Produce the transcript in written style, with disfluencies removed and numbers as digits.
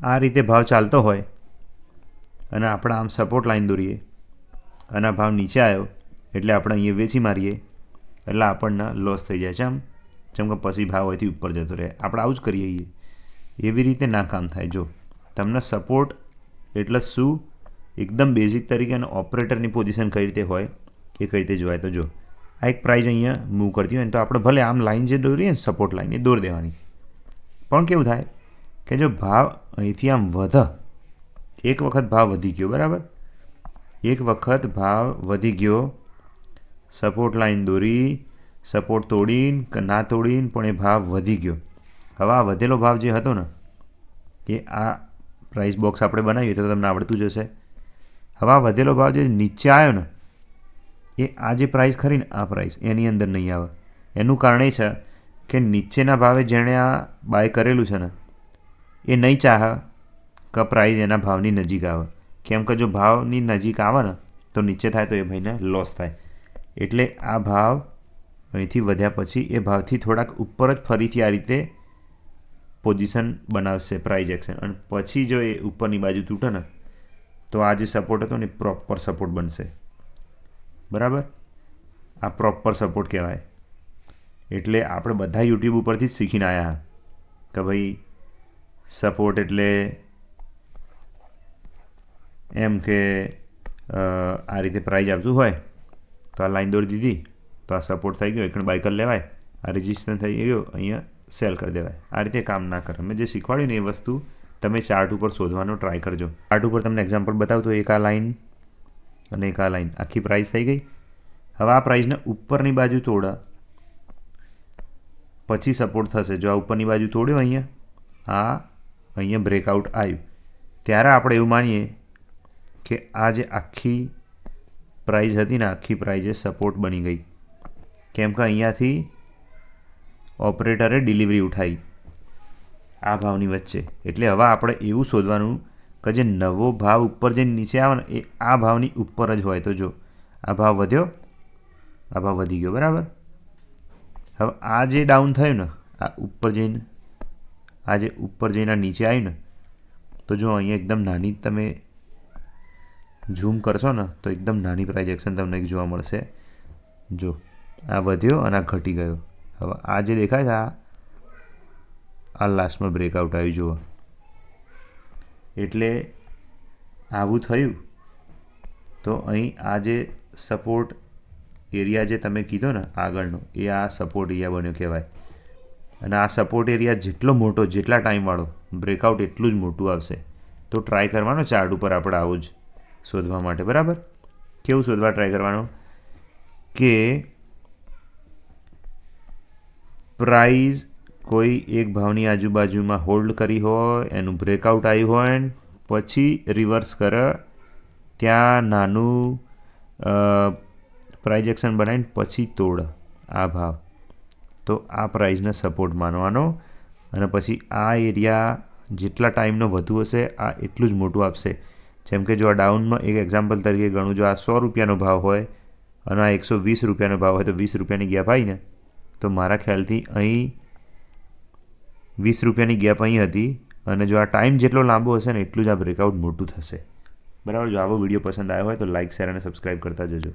આ રીતે ભાવ ચાલતો હોય અને આપણે આમ સપોર્ટ લાઈન દોરીએ અને આ ભાવ નીચે આવ્યો એટલે આપણે અહીંયા વેચી મારીએ એટલે આપણને લોસ થઈ જાય છે જેમ કે પછી ભાવ અહીંથી ઉપર જતો રહે. આપણે આવું જ કરીએ. એવી રીતે ના કામ થાય. જો તમને સપોર્ટ એટલે શું એકદમ બેઝિક તરીકે અને ઓપરેટરની પોઝિશન કઈ રીતે હોય એ કઈ રીતે જોવાય. તો જો આ એક પ્રાઇઝ અહીંયા મૂવ કરતી હોય ને તો આપણે ભલે આમ લાઈન જે દોરીએ ને સપોર્ટ લાઈન એ દોરી દેવાની. પણ કેવું થાય કે જો ભાવ અહીંથી આમ વધે, એક વખત ભાવ વધી ગયો, બરાબર, એક વખત ભાવ વધી ગયો, સપોર્ટ લાઈન દોરી, સપોર્ટ તોડીને કે ના તોડીને પણ એ ભાવ વધી ગયો. હવે આ વધેલો ભાવ જે હતો ને એ આ પ્રાઇસ બોક્સ આપણે બનાવીએ તો તમને આવડતું જ હશે. હવે આ વધેલો ભાવ જે નીચે આવ્યો ને એ આ જે પ્રાઇસ ખરી ને આ પ્રાઇસ એની અંદર નહીં આવે. એનું કારણ એ છે કે નીચેના ભાવે જેણે આ બાય કરેલું છે ને એ નહીં ચાહે કે પ્રાઇસ એના ભાવની નજીક આવે. કેમ કે જો ભાવની નજીક આવે ને તો નીચે થાય તો એ ભાઈને લોસ થાય. એટલે આ ભાવ અહીંથી વધ્યા પછી એ ભાવથી થોડાક ઉપર જ ફરીથી આ રીતે પોઝિશન બનાવશે પ્રાઇઝ એક્શન, અને પછી જો એ ઉપરની બાજુ તૂટે ને તો આ જે સપોર્ટ હતો ને એ પ્રોપર સપોર્ટ બનશે. બરાબર, આ પ્રોપર સપોર્ટ કહેવાય. એટલે આપણે બધા યુટ્યુબ ઉપરથી જ શીખીને આવ્યા કે ભાઈ સપોર્ટ એટલે એમ કે આ રીતે પ્રાઇઝ આવતું હોય તો આ લાઈન દોરી દીધી તો આ સપોર્ટ થઈ ગયો, એકણ બાય કરી લેવાય, આ રજિસ્ટર થઈ ગયો, અહીંયા સેલ કરી દેવાય. આ રીતે કામ ના કરે. મેં જે શીખવાડ્યું ને એ વસ્તુ તમે ચાર્ટ ઉપર શોધવાનો ટ્રાય કરજો. ચાર્ટ ઉપર તમને એક્ઝામ્પલ બતાવું તો એક આ લાઈન અને એક આ લાઈન આખી પ્રાઇસ થઈ ગઈ. હવે આ પ્રાઇસને ઉપરની બાજુ તોડા પછી સપોર્ટ થશે. જો આ ઉપરની બાજુ તોડ્યો અહીંયા બ્રેકઆઉટ આવ્યું ત્યારે આપણે એવું માનીએ કે આ જે આખી પ્રાઇસ હતી ને આખી પ્રાઇસ એ સપોર્ટ બની ગઈ. કેમ કે અહીંયાથી ઓપરેટરે ડિલિવરી ઉઠાવી આ ભાવની વચ્ચે. એટલે હવે આપણે એવું શોધવાનું કે જે નવો ભાવ ઉપર જે નીચે આવે ને એ આ ભાવની ઉપર જ હોય. તો જો આ ભાવ વધ્યો, આ ભાવ વધી ગયો, બરાબર. હવે આ જે ડાઉન થયું ને આ ઉપર જઈને નીચે આવ્યું ને તો જો અહીંયા એકદમ નાની તમે ઝૂમ કરશો ને તો એકદમ નાની પ્રાઇઝ એક્શન તમને જોવા મળશે. જો આ વધ્યો અને આ ઘટી ગયો. હવે આ જે દેખાય છે આ લાસ્ટમાં બ્રેકઆઉટ આવ્યું જુઓ. એટલે આવું થયું તો અહીં આ જે સપોર્ટ એરિયા જે તમે કીધો ને આગળનો એ આ સપોર્ટ એરિયા બન્યો કહેવાય. અને આ સપોર્ટ એરિયા જેટલો મોટો, જેટલા ટાઈમવાળો બ્રેકઆઉટ એટલું જ મોટું આવશે. તો ટ્રાય કરવાનો ચાર્ટ ઉપર આપણે આવું જ શોધવા માટે. બરાબર, કેવું શોધવા ટ્રાય કરવાનો કે પ્રાઇઝ કોઈ એક ભાવની આજુબાજુમાં હોલ્ડ કરી હોય, એનું બ્રેકઆઉટ આવ્યું હોય ને પછી રિવર્સ કરે, ત્યાં નાનું પ્રાઇઝ એક્શન બનાવીને પછી તોડ આ ભાવ, તો આ પ્રાઇઝને સપોર્ટ માનવાનો. અને પછી આ એરિયા જેટલા ટાઈમનો વધુ હશે આ એટલું જ મોટું આપશે. જેમ કે જો આ ડાઉનમાં એક એક્ઝામ્પલ તરીકે ગણું, જો આ 100 રૂપિયાનો ભાવ હોય અને આ 120 રૂપિયાનો ભાવ હોય તો 20 રૂપિયાની ગેપ આવી ને તો મારા ખ્યાલથી અહીં 20 રૂપિયાની ગેપ અહીં હતી. અને જો આ ટાઈમ જેટલો લાંબો હશે ને એટલું જ આ બ્રેકઆઉટ મોટું થશે. બરાબર. જો આવો વિડીયો પસંદ આવ્યો હોય તો લાઇક, શેર અને સબસ્ક્રાઈબ કરતા જજો.